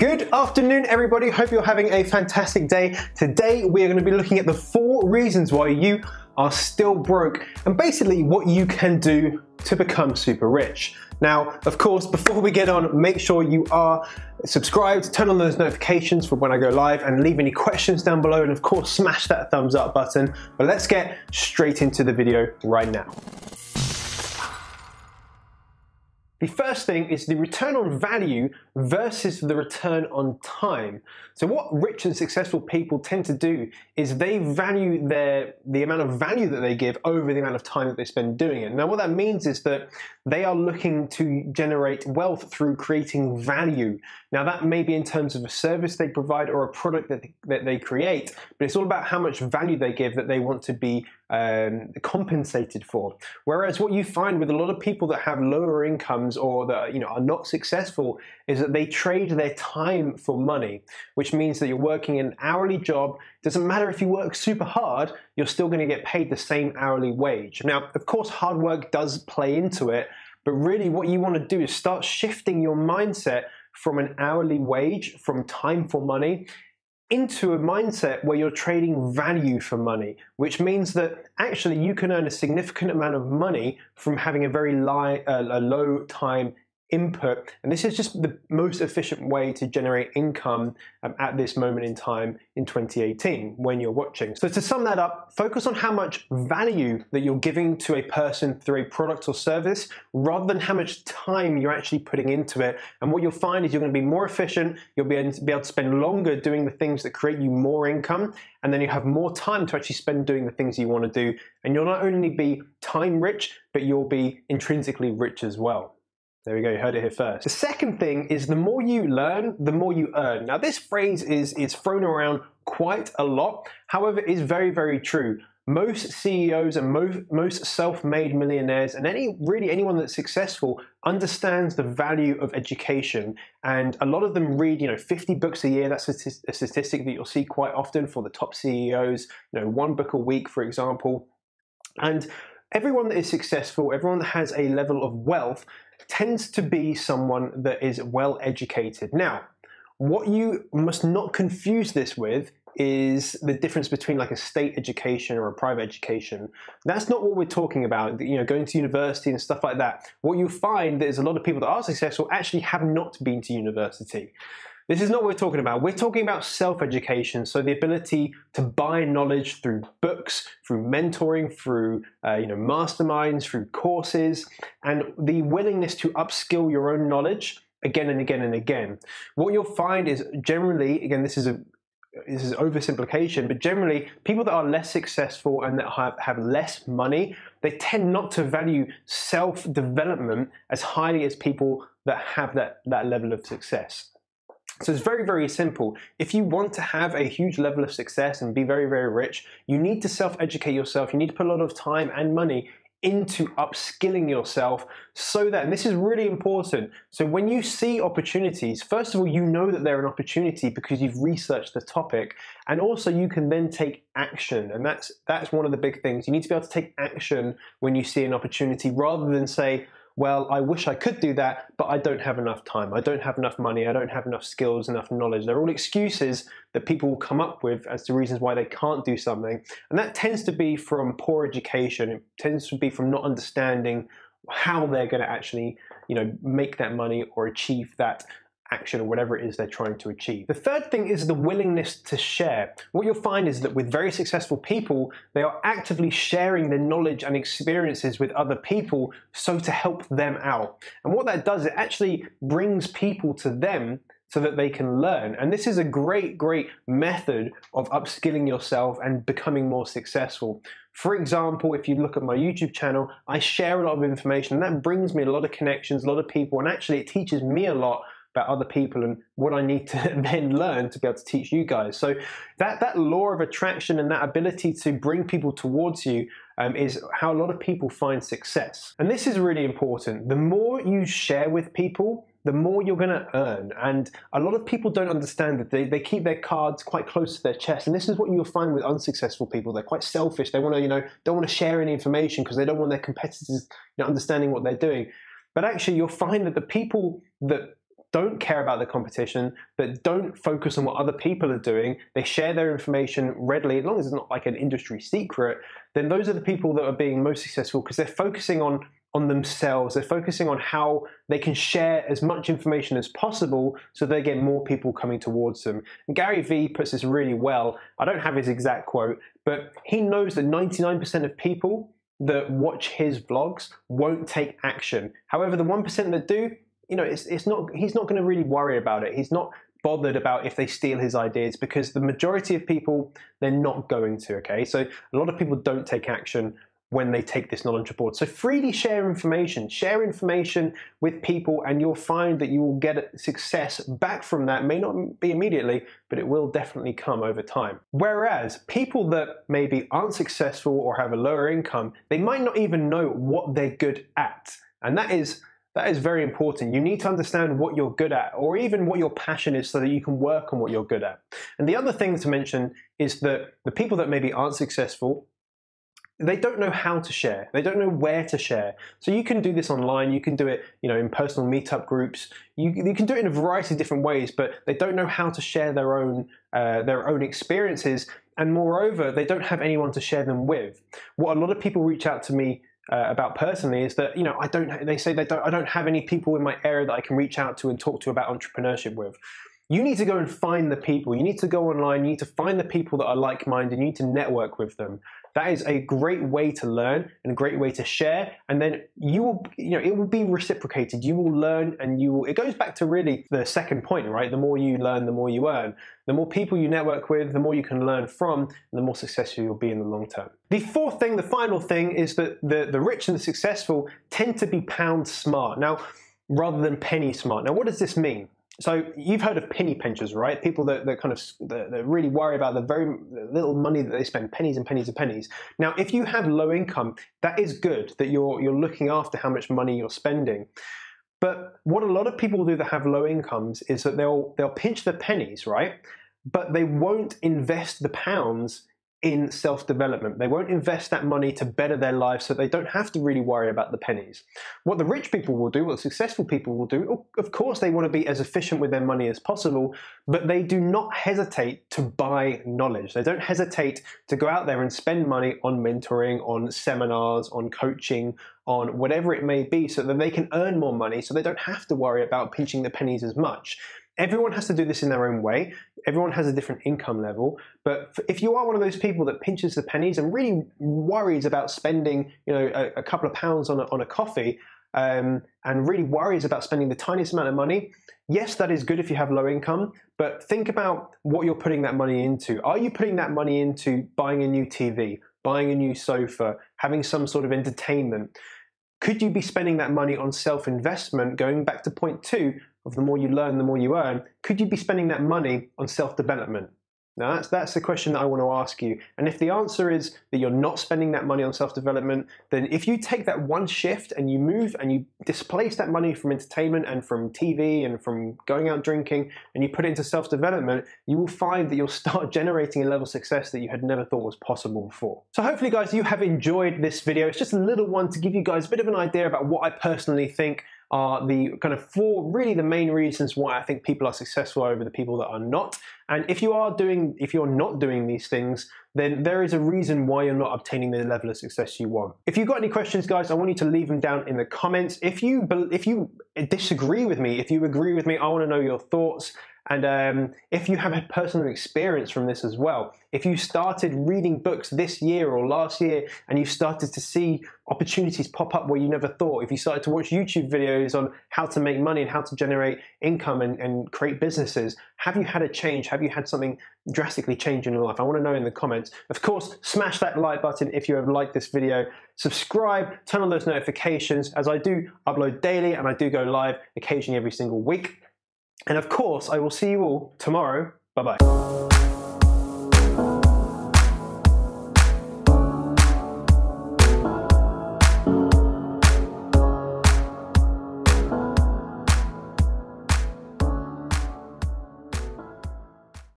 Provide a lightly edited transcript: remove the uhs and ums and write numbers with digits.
Good afternoon, everybody. Hope you're having a fantastic day. Today, we are going to be looking at the 4 reasons why you are still broke and basically what you can do to become super rich. Now, of course, before we get on, make sure you are subscribed, turn on those notifications for when I go live, and leave any questions down below, and of course, smash that thumbs up button. But let's get straight into the video right now. The first thing is the return on value versus the return on time. So what rich and successful people tend to do is they value the amount of value that they give over the amount of time that they spend doing it. Now what that means is that they are looking to generate wealth through creating value. Now that may be in terms of a service they provide or a product that they create, but it's all about how much value they give that they want to be compensated for. Whereas what you find with a lot of people that have lower incomes or that are not successful is that they trade their time for money, which means that you're working an hourly job. Doesn't matter if you work super hard, you're still going to get paid the same hourly wage. Now, of course, hard work does play into it, but really what you want to do is start shifting your mindset from an hourly wage, from time for money, into a mindset where you're trading value for money, which means that actually you can earn a significant amount of money from having a very low time input. And this is just the most efficient way to generate income at this moment in time in 2018 when you're watching. So to sum that up, focus on how much value that you're giving to a person through a product or service rather than how much time you're actually putting into it. And what you'll find is you're going to be more efficient, you'll be able to spend longer doing the things that create you more income, and then you have more time to actually spend doing the things you want to do. And you'll not only be time rich, but you'll be intrinsically rich as well. There we go, you heard it here first. The second thing is the more you learn, the more you earn. Now this phrase is thrown around quite a lot. However, it is very, very true. Most CEOs and most self-made millionaires and anyone that's successful understands the value of education. And a lot of them read 50 books a year. That's a statistic that you'll see quite often for the top CEOs, 1 book a week, for example. And everyone that is successful, everyone that has a level of wealth tends to be someone that is well educated. Now, what you must not confuse this with is the difference between like a state education or a private education. That's not what we're talking about, going to university and stuff like that. What you find is a lot of people that are successful actually have not been to university. This is not what we're talking about. We're talking about self-education, so the ability to buy knowledge through books, through mentoring, through masterminds, through courses, and the willingness to upskill your own knowledge again and again and again. What you'll find is generally, again, this is oversimplification, but generally people that are less successful and that have less money, they tend not to value self-development as highly as people that have that level of success. So it's very, very simple. If you want to have a huge level of success and be very, very rich, you need to self-educate yourself. You need to put a lot of time and money into upskilling yourself so that, and this is really important, so when you see opportunities, first of all, you know that they're an opportunity because you've researched the topic, and also you can then take action. And that's one of the big things. You need to be able to take action when you see an opportunity rather than say, well, I wish I could do that, but I don't have enough time. I don't have enough money. I don't have enough skills, enough knowledge. They're all excuses that people will come up with as to reasons why they can't do something. And that tends to be from poor education. It tends to be from not understanding how they're going to actually, make that money or achieve that action or whatever it is they're trying to achieve. The third thing is the willingness to share. What you'll find is that with very successful people, they are actively sharing their knowledge and experiences with other people so to help them out. And what that does, it actually brings people to them so that they can learn. And this is a great, great method of upskilling yourself and becoming more successful. For example, if you look at my YouTube channel, I share a lot of information and that brings me a lot of connections, a lot of people, and actually it teaches me a lot about other people and what I need to then learn to be able to teach you guys. So that law of attraction and that ability to bring people towards you is how a lot of people find success. And this is really important. The more you share with people, the more you're going to earn. And a lot of people don't understand that they keep their cards quite close to their chest. And this is what you'll find with unsuccessful people. They're quite selfish. They want to, don't want to share any information because they don't want their competitors understanding what they're doing. But actually, you'll find that the people that don't care about the competition, that don't focus on what other people are doing, they share their information readily, as long as it's not like an industry secret, then those are the people that are being most successful because they're focusing on themselves. They're focusing on how they can share as much information as possible so they get more people coming towards them. And Gary Vee puts this really well. I don't have his exact quote, but he knows that 99% of people that watch his vlogs won't take action. However, the 1% that do, you know, he's not going to really worry about it. He's not bothered about if they steal his ideas because the majority of people, they're not going to, okay? So a lot of people don't take action when they take this knowledge aboard. So freely share information with people, and you'll find that you will get success back from that. It may not be immediately, but it will definitely come over time. Whereas people that maybe aren't successful or have a lower income, they might not even know what they're good at. And that is very important. You need to understand what you're good at, or even what your passion is, so that you can work on what you're good at. And the other thing to mention is that the people that maybe aren't successful, they don't know how to share. They don't know where to share. So you can do this online. You can do it, you know, in personal meetup groups. You can do it in a variety of different ways, but they don't know how to share their own experiences. And moreover, they don't have anyone to share them with. What a lot of people reach out to me about personally is that, you know, I don't have any people in my area that I can reach out to and talk to about entrepreneurship with. You need to go and find the people. You need to go online. You need to find the people that are like-minded. You need to network with them. That is a great way to learn and a great way to share. And then you will, you know, it will be reciprocated. You will learn, and it goes back to really the second point, right? The more you learn, the more you earn. The more people you network with, the more you can learn from, and the more successful you'll be in the long term. The fourth thing, the final thing, is that the rich and the successful tend to be pound smart. Now, rather than penny smart. Now, what does this mean? So you've heard of penny pinchers, right? People that really worry about the very little money that they spend, pennies and pennies and pennies. Now, if you have low income, that is good that you're looking after how much money you're spending. But what a lot of people do that have low incomes is that they'll pinch the pennies, right? But they won't invest the pounds in self-development. They won't invest that money to better their lives, so they don't have to really worry about the pennies. What the rich people will do, what the successful people will do, of course they want to be as efficient with their money as possible, but they do not hesitate to buy knowledge. They don't hesitate to go out there and spend money on mentoring, on seminars, on coaching, on whatever it may be, so that they can earn more money, so they don't have to worry about pinching the pennies as much. Everyone has to do this in their own way. Everyone has a different income level. But if you are one of those people that pinches the pennies and really worries about spending, you know, a couple of pounds on a coffee, and really worries about spending the tiniest amount of money, yes, that is good if you have low income, but think about what you're putting that money into. Are you putting that money into buying a new TV, buying a new sofa, having some sort of entertainment? Could you be spending that money on self-investment, going back to point 2 of the more you learn, the more you earn? Could you be spending that money on self-development? Now that's the question that I want to ask you. And if the answer is that you're not spending that money on self-development, then if you take that one shift and you move and you displace that money from entertainment and from TV and from going out drinking and you put it into self-development, you will find that you'll start generating a level of success that you had never thought was possible before. So hopefully guys, you have enjoyed this video. It's just a little one to give you guys a bit of an idea about what I personally think are the kind of 4 really the main reasons why I think people are successful over the people that are not. And if you're not doing these things, then there is a reason why you're not obtaining the level of success you want. If you've got any questions, guys, I want you to leave them down in the comments. If you disagree with me, if you agree with me, I want to know your thoughts. And if you have had personal experience from this as well, if you started reading books this year or last year and you started to see opportunities pop up where you never thought, if you started to watch YouTube videos on how to make money and how to generate income and create businesses, have you had a change? Have you had something drastically change in your life? I want to know in the comments. Of course, smash that like button if you have liked this video. Subscribe, turn on those notifications, as I do upload daily and I do go live occasionally every single week. And of course, I will see you all tomorrow. Bye-bye.